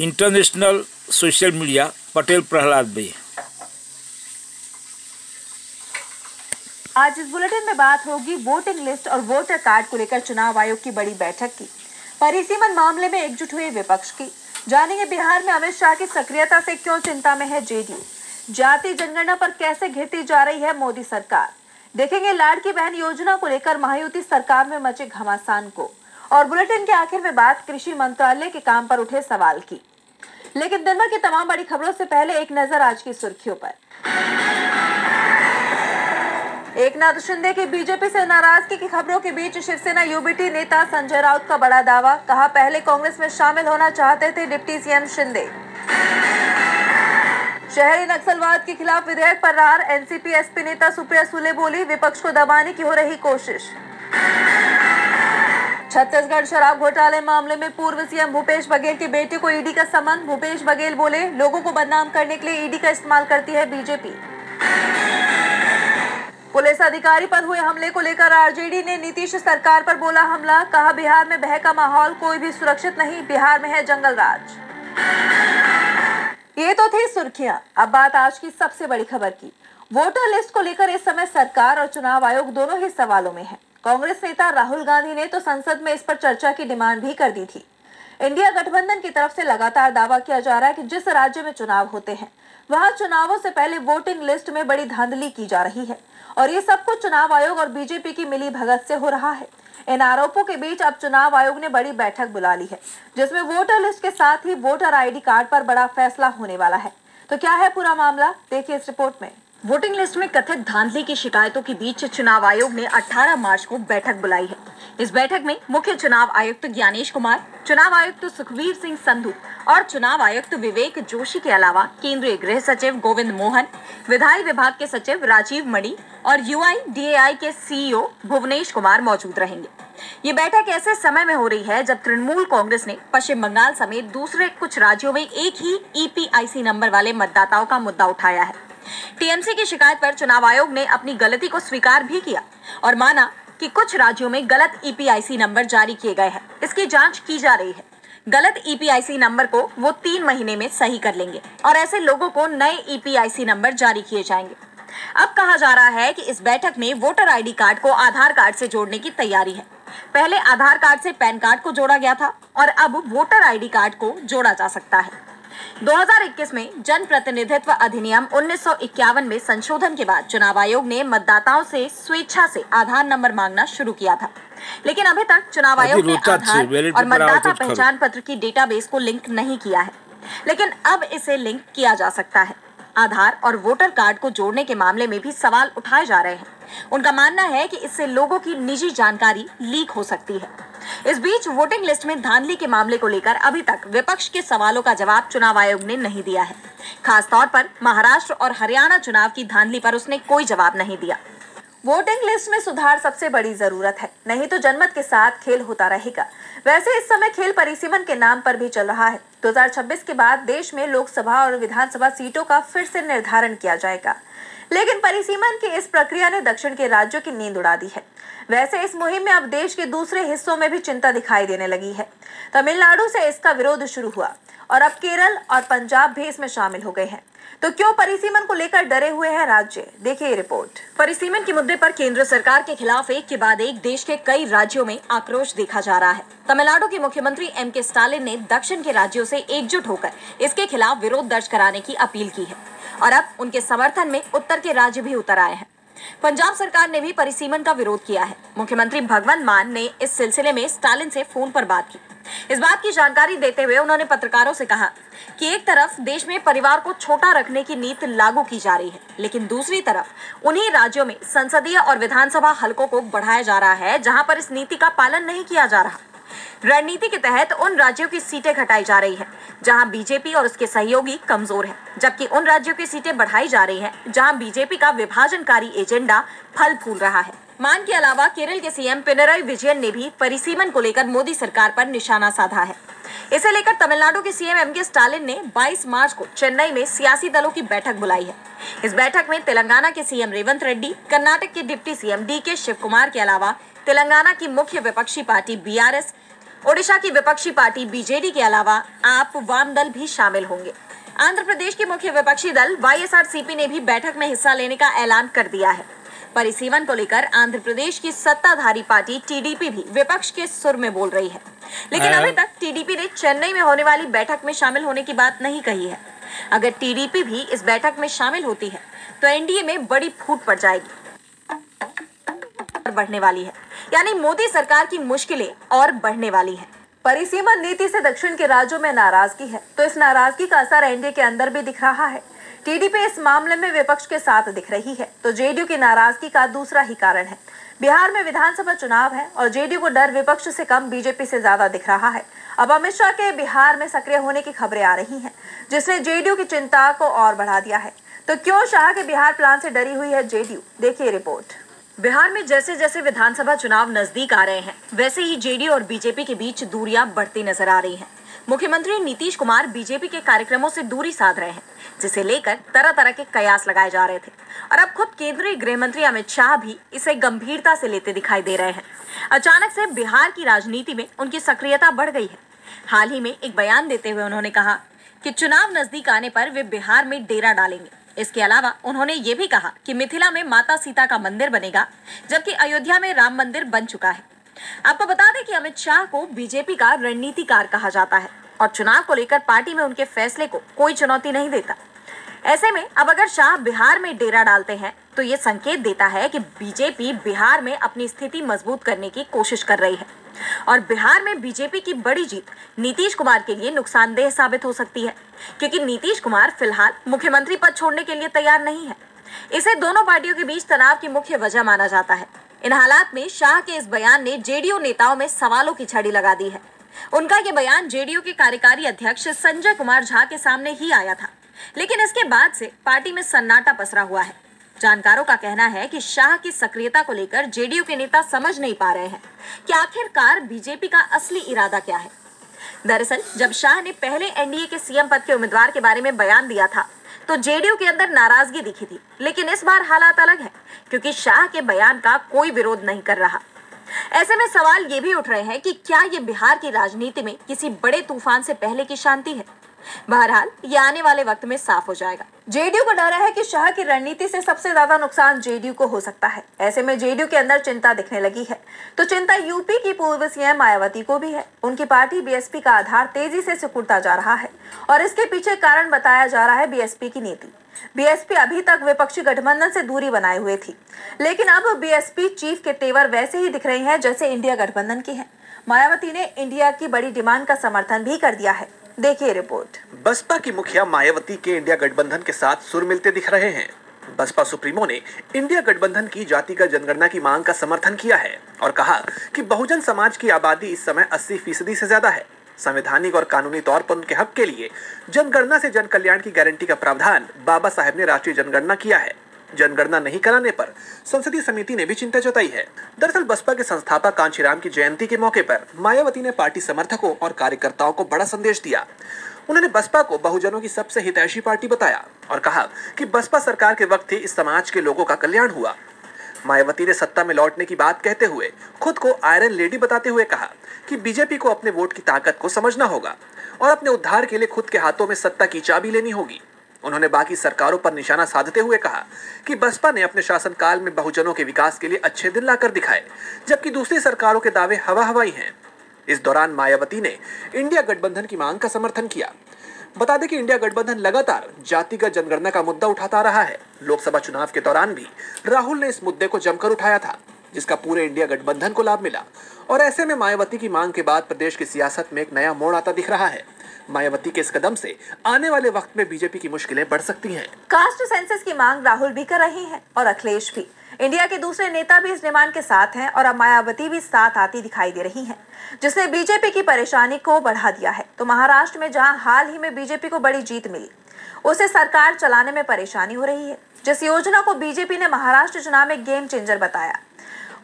International social media Patel Prahlad भाई। आज इस बुलेटिन में बात होगी वोटिंग लिस्ट और वोटर कार्ड को लेकर चुनाव आयोग की बड़ी बैठक की। परिसीमन मामले में एकजुट हुए विपक्ष की। जानेंगे बिहार में अमित शाह की सक्रियता से क्यों चिंता में है जेडीयू। जाति जनगणना पर कैसे घिरती जा रही है मोदी सरकार। देखेंगे लाड़की बहन योजना को लेकर महायुति सरकार में मचे घमासान को। और बुलेटिन के आखिर में बात कृषि मंत्रालय के काम पर उठे सवाल की। लेकिन दिन भर की तमाम बड़ी खबरों से पहले एक नजर आज की सुर्खियों पर। एकनाथ शिंदे की बीजेपी से नाराजगी की खबरों के बीच शिवसेना यूबीटी नेता संजय राउत का बड़ा दावा। कहा, पहले कांग्रेस में शामिल होना चाहते थे डिप्टी सीएम शिंदे। शहरी नक्सलवाद के खिलाफ विधेयक पर रार। एनसीपी एसपी नेता सुप्रिया सुले बोली, विपक्ष को दबाने की हो रही कोशिश। छत्तीसगढ़ शराब घोटाले मामले में पूर्व सीएम भूपेश बघेल की बेटी को ईडी का समन। भूपेश बघेल बोले, लोगों को बदनाम करने के लिए ईडी का इस्तेमाल करती है बीजेपी। पुलिस अधिकारी पर हुए हमले को लेकर आरजेडी ने नीतीश सरकार पर बोला हमला। कहा, बिहार में भय का माहौल, कोई भी सुरक्षित नहीं, बिहार में है जंगल राज। ये तो थी सुर्खियां। अब बात आज की सबसे बड़ी खबर की। वोटर लिस्ट को लेकर इस समय सरकार और चुनाव आयोग दोनों ही सवालों में है। कांग्रेस नेता राहुल गांधी ने तो संसद में इस पर चर्चा की डिमांड भी कर दी थी। इंडिया गठबंधन की तरफ से लगातार दावा किया जा रहा है कि जिस राज्य में चुनाव होते हैं वहां चुनावों से पहले वोटिंग लिस्ट में बड़ी धांधली की जा रही है और ये सब कुछ चुनाव आयोग और बीजेपी की मिली भगत से हो रहा है। इन आरोपों के बीच अब चुनाव आयोग ने बड़ी बैठक बुला ली है जिसमें वोटर लिस्ट के साथ ही वोटर आईडी कार्ड पर बड़ा फैसला होने वाला है। तो क्या है पूरा मामला, देखिए इस रिपोर्ट में। वोटिंग लिस्ट में कथित धांधली की शिकायतों के बीच चुनाव आयोग ने 18 मार्च को बैठक बुलाई है। इस बैठक में मुख्य चुनाव आयुक्त ज्ञानेश कुमार, चुनाव आयुक्त सुखवीर सिंह संधू और चुनाव आयुक्त विवेक जोशी के अलावा केंद्रीय गृह सचिव गोविंद मोहन, विधायी विभाग के सचिव राजीव मणि और यूआईडीएआई के सीईओ भुवनेश कुमार मौजूद रहेंगे। ये बैठक ऐसे समय में हो रही है जब तृणमूल कांग्रेस ने पश्चिम बंगाल समेत दूसरे कुछ राज्यों में एक ही ईपीआईसी नंबर वाले मतदाताओं का मुद्दा उठाया है। टीएमसी की शिकायत पर चुनाव आयोग ने अपनी गलती को स्वीकार भी किया और माना कि कुछ राज्यों में गलत ईपीआईसी नंबर जारी किए गए हैं। इसकी जांच की जा रही है। गलत ईपीआईसी नंबर को वो 3 महीने में सही कर लेंगे और ऐसे लोगों को नए ईपीआईसी नंबर जारी किए जाएंगे। अब कहा जा रहा है कि इस बैठक में वोटर आईडी कार्ड को आधार कार्ड से जोड़ने की तैयारी है। पहले आधार कार्ड से पैन कार्ड को जोड़ा गया था और अब वोटर आईडी कार्ड को जोड़ा जा सकता है। 2021 में जन प्रतिनिधित्व अधिनियम 1951 में संशोधन के बाद चुनाव आयोग ने मतदाताओं से स्वेच्छा से आधार नंबर मांगना शुरू किया था, लेकिन अभी तक चुनाव आयोग ने आधार और मतदाता पहचान पत्र की डेटाबेस को लिंक नहीं किया है, लेकिन अब इसे लिंक किया जा सकता है। आधार और वोटर कार्ड को जोड़ने के मामले में भी सवाल उठाए जा रहे हैं। उनका मानना है कि इससे लोगों की निजी जानकारी लीक हो सकती है। इस बीच वोटिंग लिस्ट में धांधली के मामले को लेकर अभी तक विपक्ष के सवालों का जवाब चुनाव आयोग ने नहीं दिया है। खास तौर पर महाराष्ट्र और हरियाणा चुनाव की धांधली पर उसने कोई जवाब नहीं दिया। वोटिंग लिस्ट में सुधार सबसे बड़ी जरूरत है, नहीं तो जनमत के साथ खेल होता रहेगा। वैसे इस समय खेल परिसीमन के नाम पर भी चल रहा है। 2026 के बाद देश में लोकसभा और विधानसभा सीटों का फिर से निर्धारण किया जाएगा, लेकिन परिसीमन की इस प्रक्रिया ने दक्षिण के राज्यों की नींद उड़ा दी है। वैसे इस मुहिम में अब देश के दूसरे हिस्सों में भी चिंता दिखाई देने लगी है। तमिलनाडु से इसका विरोध शुरू हुआ और अब केरल और पंजाब भी इसमें शामिल हो गए हैं। तो क्यों परिसीमन को लेकर डरे हुए हैं राज्य, देखिए ये रिपोर्ट। परिसीमन के मुद्दे पर केंद्र सरकार के खिलाफ एक के बाद एक देश के कई राज्यों में आक्रोश देखा जा रहा है। तमिलनाडु के मुख्यमंत्री एमके स्टालिन ने दक्षिण के राज्यों से एकजुट होकर इसके खिलाफ विरोध दर्ज कराने की अपील की है और अब उनके समर्थन में उत्तर के राज्य भी उतर आए हैं। पंजाब सरकार ने भी परिसीमन का विरोध किया है। मुख्यमंत्री भगवंत मान ने इस सिलसिले में स्टालिन से फोन पर बात की। इस बात की जानकारी देते हुए उन्होंने पत्रकारों से कहा कि एक तरफ देश में परिवार को छोटा रखने की नीति लागू की जा रही है, लेकिन दूसरी तरफ उन्हीं राज्यों में संसदीय और विधानसभा हलकों को बढ़ाया जा रहा है जहां पर इस नीति का पालन नहीं किया जा रहा। रणनीति के तहत उन राज्यों की सीटें घटाई जा रही हैं जहां बीजेपी और उसके सहयोगी कमजोर हैं, जबकि उन राज्यों की सीटें बढ़ाई जा रही हैं जहां बीजेपी का विभाजनकारी एजेंडा फल फूल रहा है। मान के अलावा केरल के सीएम पिनराई विजयन ने भी परिसीमन को लेकर मोदी सरकार पर निशाना साधा है। इसे लेकर तमिलनाडु के सीएम एमके स्टालिन ने 22 मार्च को चेन्नई में सियासी दलों की बैठक बुलाई है। इस बैठक में तेलंगाना के सीएम रेवंत रेड्डी, कर्नाटक के deputy CM DK Shivakumar के अलावा तेलंगाना की मुख्य विपक्षी पार्टी बीआरएस, ओडिशा की विपक्षी पार्टी बीजेडी के अलावा आप वाम दल भी शामिल होंगे। आंध्र प्रदेश के मुख्य विपक्षी दल वाईएसआरसीपी ने भी बैठक में हिस्सा लेने का ऐलान कर दिया है। परिसीमन को लेकर आंध्र प्रदेश की सत्ताधारी पार्टी टीडीपी भी विपक्ष के सुर में बोल रही है, लेकिन अभी तक टीडीपी ने चेन्नई में होने वाली बैठक में शामिल होने की बात नहीं कही है। अगर टीडीपी भी इस बैठक में शामिल होती है तो एनडीए में बड़ी फूट पड़ जाएगी और बढ़ने वाली है, यानी मोदी सरकार की मुश्किलें और बढ़ने वाली है। परिसीमन नीति से दक्षिण के राज्यों में नाराजगी है, तो इस नाराजगी का असर एनडीए के अंदर भी दिख रहा है। टीडीपी इस मामले में विपक्ष के साथ दिख रही है, तो जेडीयू की नाराजगी का दूसरा ही कारण है। बिहार में विधानसभा चुनाव है और जेडीयू को डर विपक्ष से कम बीजेपी से ज्यादा दिख रहा है। अब अमित शाह के बिहार में सक्रिय होने की खबरें आ रही हैं, जिसने जेडीयू की चिंता को और बढ़ा दिया है। तो क्यों शाह के बिहार प्लान से डरी हुई है जेडीयू? देखिए रिपोर्ट। बिहार में जैसे जैसे विधानसभा चुनाव नजदीक आ रहे हैं, वैसे ही जेडीयू और बीजेपी के बीच दूरियां बढ़ती नजर आ रही हैं। मुख्यमंत्री नीतीश कुमार बीजेपी के कार्यक्रमों से दूरी साध रहे हैं, जिसे लेकर तरह तरह के कयास लगाए जा रहे थे और अब खुद केंद्रीय गृह मंत्री अमित शाह भी इसे गंभीरता से लेते दिखाई दे रहे हैं। अचानक से बिहार की राजनीति में उनकी सक्रियता बढ़ गई है। हाल ही में एक बयान देते हुए उन्होंने कहा कि चुनाव नजदीक आने पर वे बिहार में डेरा डालेंगे। इसके अलावा उन्होंने ये भी कहा कि मिथिला में माता सीता का मंदिर बनेगा, जबकि अयोध्या में राम मंदिर बन चुका है। आपको बता दें कि अमित शाह को बीजेपी का रणनीतिकार कहा जाता है और चुनाव को लेकर पार्टी में उनके फैसले को कोई चुनौती नहीं देता। ऐसे में अब अगर शाह बिहार में डेरा डालते हैं तो ये संकेत देता है कि बीजेपी बिहार में अपनी स्थिति मजबूत करने की कोशिश कर रही है और बिहार में बीजेपी की बड़ी जीत नीतीश कुमार के लिए नुकसानदेह साबित हो सकती है, क्योंकि नीतीश कुमार फिलहाल मुख्यमंत्री पद छोड़ने के लिए तैयार नहीं है। इसे दोनों पार्टियों के बीच तनाव की मुख्य वजह माना जाता है। इन हालात में शाह के इस बयान ने जेडीयू नेताओं में सवालों की छड़ी लगा दी है। उनका ये बयान जेडीयू के कार्यकारी अध्यक्ष संजय कुमार झा के सामने ही आया था, लेकिन इसके बाद से पार्टी में सन्नाटा पसरा हुआ है। जानकारों का कहना है कि शाह की सक्रियता को लेकर जेडीयू के नेता समझ नहीं पा रहे हैं कि आखिरकार बीजेपी का असली इरादा क्या है। दरअसल जब शाह ने पहले एनडीए के सीएम पद के उम्मीदवार के बारे में बयान दिया था तो जेडीयू के अंदर नाराजगी दिखी थी, लेकिन इस बार हालात अलग है, क्योंकि शाह के बयान का कोई विरोध नहीं कर रहा। ऐसे में सवाल ये भी उठ रहे हैं कि क्या ये बिहार की राजनीति में किसी बड़े तूफान से पहले की शांति है। बहरहाल ये आने वाले वक्त में साफ हो जाएगा। जेडीयू को डर है कि शाह की रणनीति से सबसे ज्यादा नुकसान जेडीयू को हो सकता है। ऐसे में जेडीयू के अंदर चिंता दिखने लगी है, तो चिंता यूपी की पूर्व सीएम मायावती को भी है। उनकी पार्टी बीएसपी का आधार तेजी से सिकुड़ता जा रहा है और इसके पीछे कारण बताया जा रहा है बीएसपी की नीति। बीएसपी अभी तक विपक्षी गठबंधन से दूरी बनाए हुए थी, लेकिन अब बीएसपी चीफ के तेवर वैसे ही दिख रहे हैं जैसे इंडिया गठबंधन की है। मायावती ने इंडिया की बड़ी डिमांड का समर्थन भी कर दिया है। देखिए रिपोर्ट। बसपा की मुखिया मायावती के इंडिया गठबंधन के साथ सुर मिलते दिख रहे हैं। बसपा सुप्रीमो ने इंडिया गठबंधन की जातिगत जनगणना की मांग का समर्थन किया है और कहा कि बहुजन समाज की आबादी इस समय 80% से ज्यादा है। संवैधानिक और कानूनी तौर पर उनके हक के लिए जनगणना से जन कल्याण की गारंटी का प्रावधान बाबा साहेब ने राष्ट्रीय जनगणना किया है। जनगणना नहीं कराने पर संसदीय समिति ने भी चिंता जताई है। दरअसल बसपा के संस्थापक कांशीराम की जयंती के मौके पर मायावती ने पार्टी समर्थकों और कार्यकर्ताओं को बड़ा संदेश दिया। उन्होंने बसपा को बहुजनों की सबसे हितैषी पार्टी बताया और कहा कि बसपा सरकार के वक्त ही इस समाज के लोगों का कल्याण हुआ। मायावती ने सत्ता में लौटने की बात कहते हुए खुद को आयरन लेडी बताते हुए कहा कि बीजेपी को अपने वोट की ताकत को समझना होगा और अपने उद्धार के लिए खुद के हाथों में सत्ता की चाबी लेनी होगी। उन्होंने बाकी सरकारों पर निशाना साधते हुए कहा कि बसपा ने अपने शासनकाल में बहुजनों के विकास के लिए अच्छे दिन लाकर दिखाए, जबकि दूसरी सरकारों के दावे हवा हवाई हैं। इस दौरान मायावती ने इंडिया गठबंधन की मांग का समर्थन किया। बता दें कि इंडिया गठबंधन लगातार जातिगत जनगणना का मुद्दा उठाता रहा है। लोकसभा चुनाव के दौरान भी राहुल ने इस मुद्दे को जमकर उठाया था, जिसका पूरे इंडिया गठबंधन को लाभ मिला और ऐसे में मायावती की मांग के बाद प्रदेश की सियासत में एक नया मोड़ आता दिख रहा है। मायावती के इस कदम से आने वाले वक्त में बीजेपी की मुश्किलें बढ़ सकती हैं। कास्ट सेंसस की मांग राहुल भी कर रहे हैं और अखिलेश भी। इंडिया के दूसरे नेता भी इस डिमांड के साथ हैं और अब मायावती भी साथ आती दिखाई दे रही हैं, जिसने बीजेपी की परेशानी को बढ़ा दिया है। तो महाराष्ट्र में जहां हाल ही में बीजेपी को बड़ी जीत मिली, उसे सरकार चलाने में परेशानी हो रही है। जिस योजना को बीजेपी ने महाराष्ट्र चुनाव में गेम चेंजर बताया,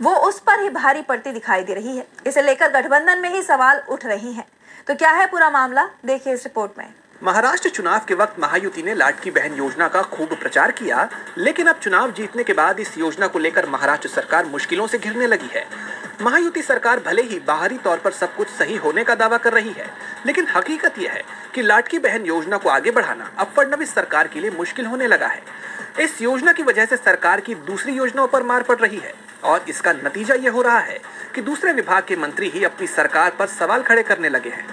वो उस पर ही भारी पड़ती दिखाई दे रही है। इसे लेकर गठबंधन में ही सवाल उठ रहे हैं। तो क्या है पूरा मामला, देखिए इस रिपोर्ट में। महाराष्ट्र चुनाव के वक्त महायुति ने लाडकी बहन योजना का खूब प्रचार किया, लेकिन अब चुनाव जीतने के बाद इस योजना को लेकर महाराष्ट्र सरकार मुश्किलों से घिरने लगी है। महायुति सरकार भले ही बाहरी तौर पर सब कुछ सही होने का दावा कर रही है, लेकिन हकीकत यह है कि लाडली बहन योजना को आगे बढ़ाना अब फडणवीस सरकार के लिए मुश्किल होने लगा है। इस योजना की वजह से सरकार की दूसरी योजनाओं पर मार पड़ रही है और इसका नतीजा यह हो रहा है कि दूसरे विभाग के मंत्री ही अपनी सरकार पर सवाल खड़े करने लगे हैं।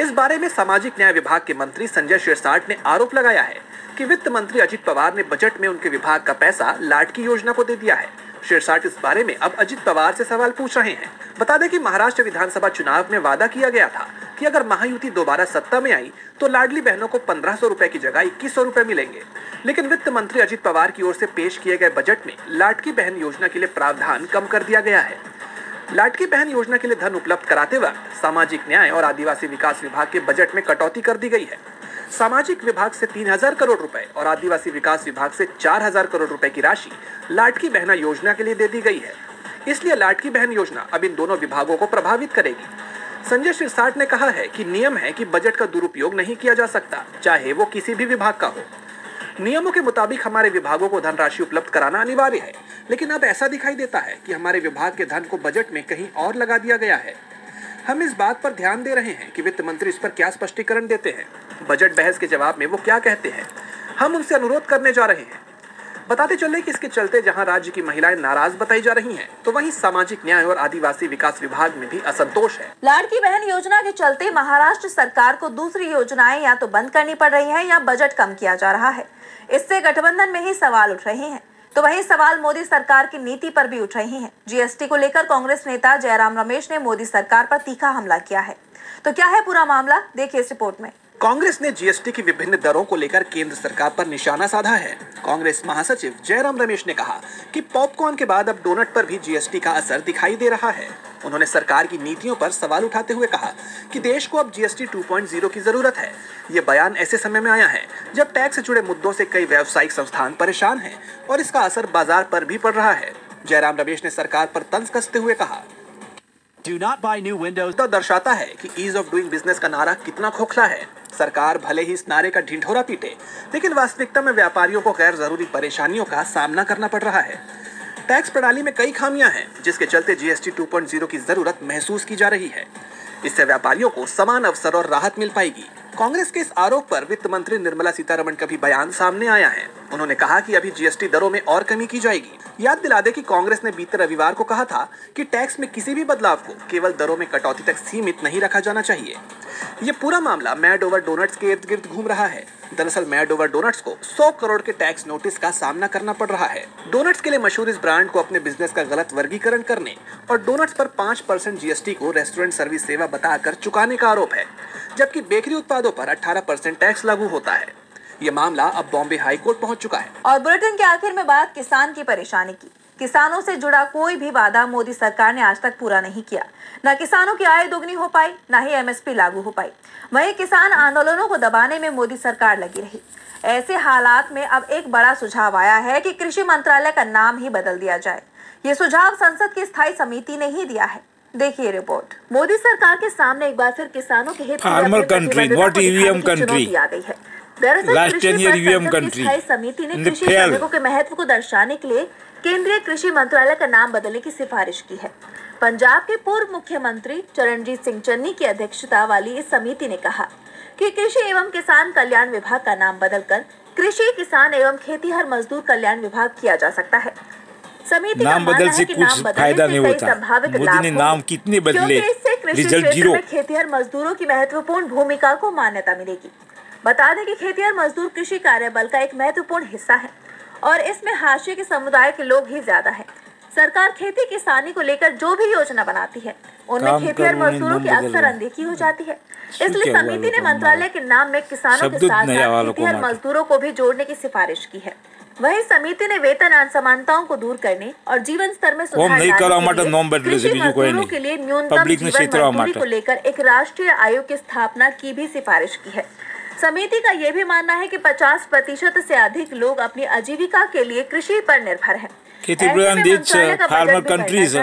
इस बारे में सामाजिक न्याय विभाग के मंत्री संजय शिरसाट ने आरोप लगाया है कि वित्त मंत्री अजित पवार ने बजट में उनके विभाग का पैसा लाडली योजना को दे दिया है। शिरसाट इस बारे में अब अजित पवार से सवाल पूछ रहे हैं। बता दें कि महाराष्ट्र विधानसभा चुनाव में वादा किया गया था कि अगर महायुति दोबारा सत्ता में आई तो लाडली बहनों को 1500 रुपए की जगह 2100 रुपए मिलेंगे। लेकिन वित्त मंत्री अजित पवार की ओर से पेश किए गए बजट में लाडली बहन योजना के लिए प्रावधान कम कर दिया गया है। लाडली बहन योजना के लिए धन उपलब्ध कराते वक्त सामाजिक न्याय और आदिवासी विकास विभाग के बजट में कटौती कर दी गई है। सामाजिक विभाग से 3000 करोड़ रुपए और आदिवासी विकास विभाग से 4000 करोड़ रुपए की राशि लाडली बहना योजना के लिए दे दी गई है। इसलिए लाडली बहन योजना अब इन दोनों विभागों को प्रभावित करेगी। संजय शिरसाट ने कहा है कि नियम है कि बजट का दुरुपयोग नहीं किया जा सकता, चाहे वो किसी भी विभाग का हो। नियमों के मुताबिक हमारे विभागों को धनराशि उपलब्ध कराना अनिवार्य है, लेकिन अब ऐसा दिखाई देता है कि हमारे विभाग के धन को बजट में कहीं और लगा दिया गया है। हम इस बात पर ध्यान दे रहे हैं कि वित्त मंत्री इस पर क्या स्पष्टीकरण देते हैं। बजट बहस के जवाब में वो क्या कहते हैं, हम उनसे अनुरोध करने जा रहे हैं। बताते चले कि इसके चलते जहां राज्य की महिलाएं नाराज बताई जा रही हैं, तो वहीं सामाजिक न्याय और आदिवासी विकास विभाग में भी असंतोष है। लाडली बहन योजना के चलते महाराष्ट्र सरकार को दूसरी योजनाएं या तो बंद करनी पड़ रही हैं या बजट कम किया जा रहा है। इससे गठबंधन में ही सवाल उठ रहे हैं। तो वही सवाल मोदी सरकार की नीति पर भी उठ रही हैं। जीएसटी को लेकर कांग्रेस नेता जयराम रमेश ने मोदी सरकार पर तीखा हमला किया है। तो क्या है पूरा मामला, देखिए इस रिपोर्ट में। कांग्रेस ने जीएसटी की विभिन्न दरों को लेकर केंद्र सरकार पर निशाना साधा है। कांग्रेस महासचिव जयराम रमेश ने कहा कि पॉपकॉर्न के बाद अब डोनट पर भी जीएसटी का असर दिखाई दे रहा है। उन्होंने सरकार की नीतियों पर सवाल उठाते हुए कहा कि देश को अब जीएसटी 2.0 की जरूरत है। ये बयान ऐसे समय में आया है जब टैक्स से जुड़े मुद्दों से कई व्यावसायिक संस्थान परेशान हैं और इसका असर बाजार पर भी पड़ रहा है। जयराम रमेश ने सरकार पर तंज कसते हुए कहा, Do not buy new windows. तो दर्शाता है कि ईज ऑफ डूइंग बिजनेस का नारा कितना खोखला है। सरकार भले ही इस नारे का ढिंढोरा पीटे, लेकिन वास्तविकता में व्यापारियों को गैर जरूरी परेशानियों का सामना करना पड़ रहा है। टैक्स प्रणाली में कई खामियां हैं, जिसके चलते जीएसटी 2.0 की जरूरत महसूस की जा रही है। इससे व्यापारियों को समान अवसर और राहत मिल पाएगी। कांग्रेस के इस आरोप पर वित्त मंत्री निर्मला सीतारमण का भी बयान सामने आया है। उन्होंने कहा कि अभी जीएसटी दरों में और कमी की जाएगी। याद दिला दे कि कांग्रेस ने बीते रविवार को कहा था कि टैक्स में किसी भी बदलाव को केवल दरों में कटौती तक सीमित नहीं रखा जाना चाहिए। ये पूरा मामला मैड ओवर डोनट्स के इर्द गिर्द घूम रहा है। दरअसल मैड ओवर डोनट्स को 100 करोड़ के टैक्स नोटिस का सामना करना पड़ रहा है। डोनट्स के लिए मशहूर इस ब्रांड को अपने बिजनेस का गलत वर्गीकरण करने और डोनट्स पर 5% जीएसटी को रेस्टोरेंट सर्विस सेवा बताकर चुकाने का आरोप है, जबकि बेकरी उत्पादों पर 18% टैक्स लागू होता है। ये मामला अब बॉम्बे हाई कोर्ट पहुंच चुका है। और बुलेटिन के आखिर में बात किसान की परेशानी की। किसानों से जुड़ा कोई भी वादा मोदी सरकार ने आज तक पूरा नहीं किया। न किसानों की आय दोगुनी हो पाई, न ही एमएसपी लागू हो पाई। वहीं किसान आंदोलनों को दबाने में मोदी सरकार लगी रही। ऐसे हालात में अब एक बड़ा सुझाव आया है कि कृषि मंत्रालय का नाम ही बदल दिया जाए। ये सुझाव संसद की स्थायी समिति ने ही दिया है। देखिए रिपोर्ट। मोदी सरकार के सामने एक बार फिर किसानों के हित farmer country, not EVM country. आ गई है। दरअसल Last 10 year EVM country. स्थायी समिति ने In the कृषि fair. श्रमिकों के महत्व को दर्शाने के लिए केंद्रीय कृषि मंत्रालय का नाम बदलने की सिफारिश की है। पंजाब के पूर्व मुख्यमंत्री चरणजीत सिंह चन्नी की अध्यक्षता वाली इस समिति ने कहा कि कृषि एवं किसान कल्याण विभाग का नाम बदलकर कृषि किसान एवं खेतीहर मजदूर कल्याण विभाग किया जा सकता है। समिति नाम बदल से कुछ फायदा नहीं होता। मोदी ने नाम कितने बदले, रिजल्ट जीरो। खेतीहर मजदूरों की महत्वपूर्ण भूमिका को मान्यता मिलेगी। बता दें कि खेतीहर मजदूर कृषि कार्य बल का एक महत्वपूर्ण हिस्सा है और इसमें हाशिए के समुदाय के लोग ही ज्यादा हैं। सरकार खेती किसानी को लेकर जो भी योजना बनाती है उनमें खेतीहर मजदूरों की अक्सर अनदेखी हो जाती है। इसलिए समिति ने मंत्रालय के नाम में किसानों के साथ साथ खेतीहर मजदूरों को भी जोड़ने की सिफारिश की है। वहीं समिति ने वेतन असमानताओं को दूर करने और जीवन स्तर में सुधार लाने के लिए न्यूनतम जीवन मजदूरी को लेकर एक राष्ट्रीय आयोग की स्थापना की भी सिफारिश की है। समिति का यह भी मानना है कि 50% से अधिक लोग अपनी आजीविका के लिए कृषि पर निर्भर हैं। खेती प्रधान देश फार्मर कंट्रीज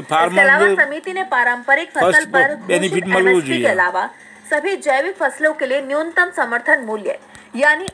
फार्मर समिति ने पारंपरिक फसल पर बेनिफिट के अलावा सभी जैविक फसलों के लिए न्यूनतम समर्थन मूल्य यानी